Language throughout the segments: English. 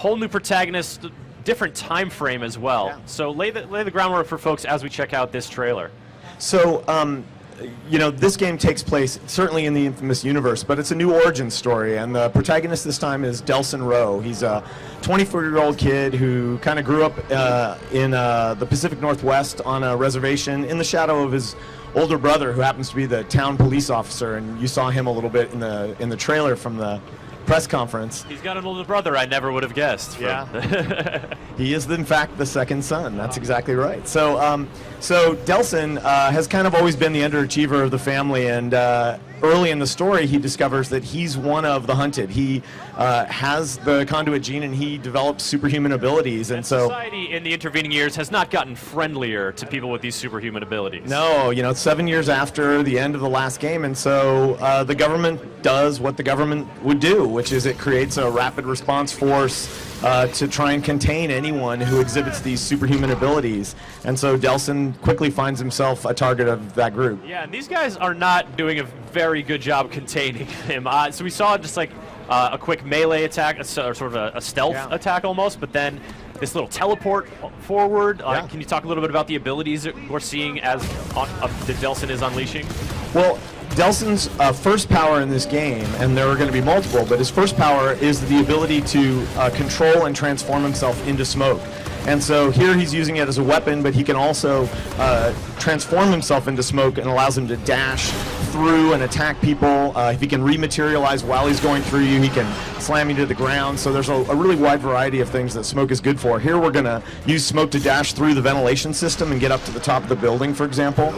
whole new protagonist, different time frame as well. Yeah. So lay the groundwork for folks as we check out this trailer. So, you know, this game takes place certainly in the Infamous universe, but it's a new origin story, and the protagonist this time is Delsin Rowe. He's a 24-year-old kid who kind of grew up in the Pacific Northwest on a reservation in the shadow of his older brother, who happens to be the town police officer, and you saw him a little bit in the trailer from the press conference. He's got an older brother I never would have guessed. Yeah. He is, in fact, the second son. That's exactly right. So, so Delsin has kind of always been the underachiever of the family, and early in the story, he discovers that he's one of the hunted. He has the conduit gene, and he develops superhuman abilities. And so society in the intervening years has not gotten friendlier to people with these superhuman abilities. no, you know, it's 7 years after the end of the last game, and so the government does what the government would do, which is it creates a rapid response force to try and contain anyone who exhibits these superhuman abilities. And so Delsin quickly finds himself a target of that group. Yeah, and these guys are not doing a very good job containing him. So we saw just like a quick melee attack, sort of a stealth attack almost, but then this little teleport forward. Can you talk a little bit about the abilities that we're seeing as that Delsin is unleashing? Well, Delsin's first power in this game, and there are going to be multiple, but his first power is the ability to control and transform himself into smoke. And so here he's using it as a weapon, but he can also transform himself into smoke, and allows him to dash through and attack people. If he can rematerialize while he's going through you, he can slam you to the ground. So there's a really wide variety of things that smoke is good for. Here we're going to use smoke to dash through the ventilation system and get up to the top of the building, for example.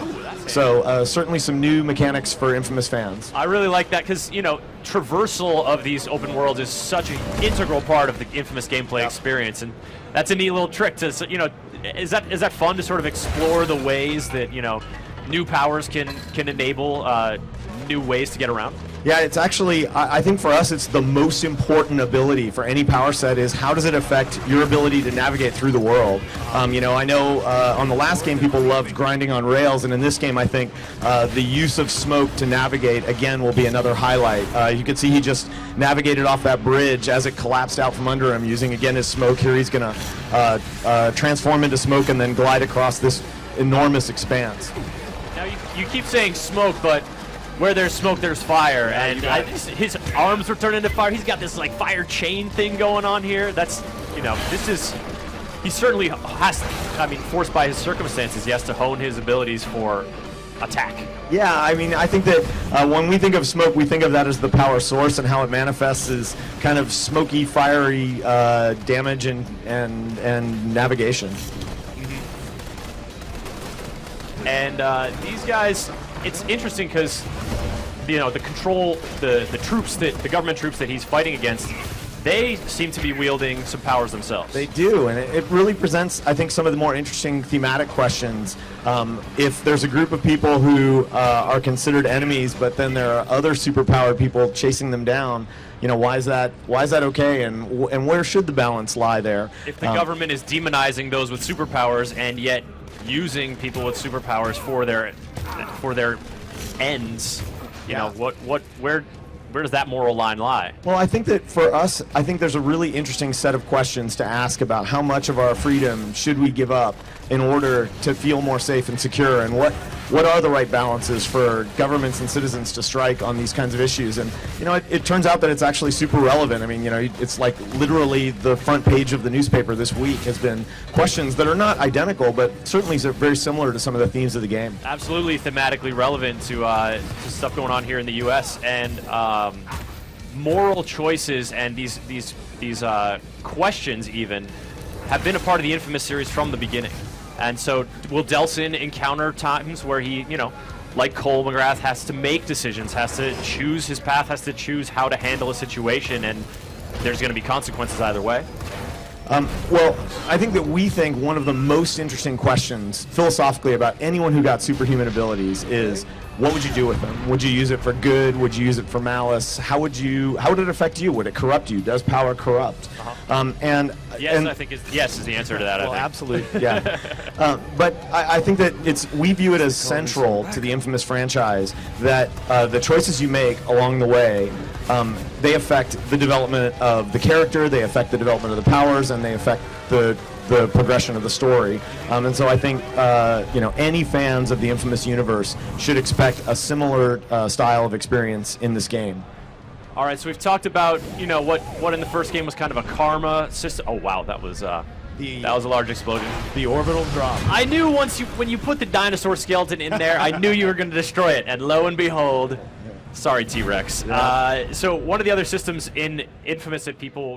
So certainly some new mechanics for Infamous fans. I really like that because, you know, traversal of these open worlds is such an integral part of the Infamous gameplay experience, and that's a neat little trick to, you know, is that fun to sort of explore the ways that, you know, new powers can enable new ways to get around? Yeah, it's actually, I think for us, it's the most important ability for any power set is how does it affect your ability to navigate through the world? You know, I know on the last game people loved grinding on rails, and in this game I think the use of smoke to navigate, again, will be another highlight. You can see he just navigated off that bridge as it collapsed out from under him using, again, his smoke. Here he's going to transform into smoke and then glide across this enormous expanse. Now, you keep saying smoke, but where there's smoke, there's fire, and his arms were turned into fire. He's got this like fire chain thing going on here. That's, you know, he certainly has, I mean, forced by his circumstances, he has to hone his abilities for attack. Yeah, I mean, I think that when we think of smoke, we think of that as the power source, and how it manifests as kind of smoky, fiery damage and navigation. And these guys, it's interesting because, you know, the troops the government troops that he's fighting against, they seem to be wielding some powers themselves. They do, and it really presents, I think, some of the more interesting thematic questions. If there's a group of people who are considered enemies, but then there are other superpowered people chasing them down, you know, why is that okay, and where should the balance lie there? If the government is demonizing those with superpowers and yet using people with superpowers for their ends, you know, where does that moral line lie? Well, I think that for us, I think there's a really interesting set of questions to ask about how much of our freedom should we give up in order to feel more safe and secure, and what are the right balances for governments and citizens to strike on these kinds of issues. And, you know, it turns out that it's actually super relevant. I mean, you know, it's like literally the front page of the newspaper this week has been questions that are not identical, but certainly very similar to some of the themes of the game. Absolutely thematically relevant to stuff going on here in the U.S. and moral choices and these questions even have been a part of the Infamous series from the beginning. And so will Delsin encounter times where he, you know, like Cole McGrath, has to make decisions, has to choose his path, has to choose how to handle a situation, and there's going to be consequences either way? Well, I think that we think one of the most interesting questions philosophically about anyone who got superhuman abilities is, what would you do with them? Would you use it for good? Would you use it for malice? How would it affect you? Would it corrupt you? Does power corrupt? Yes, I think yes is the answer to that. Well, I think. absolutely, yeah. But I think that we view it as central to the Infamous franchise that the choices you make along the way they affect the development of the character, they affect the development of the powers, and they affect the progression of the story. And so I think any fans of the Infamous universe should expect a similar style of experience in this game. All right, so we've talked about what in the first game was kind of a karma system. Oh wow, that was a large explosion. The orbital drop. I knew when you put the dinosaur skeleton in there, I knew you were going to destroy it, and lo and behold, sorry T-Rex. So one of the other systems in Infamous that people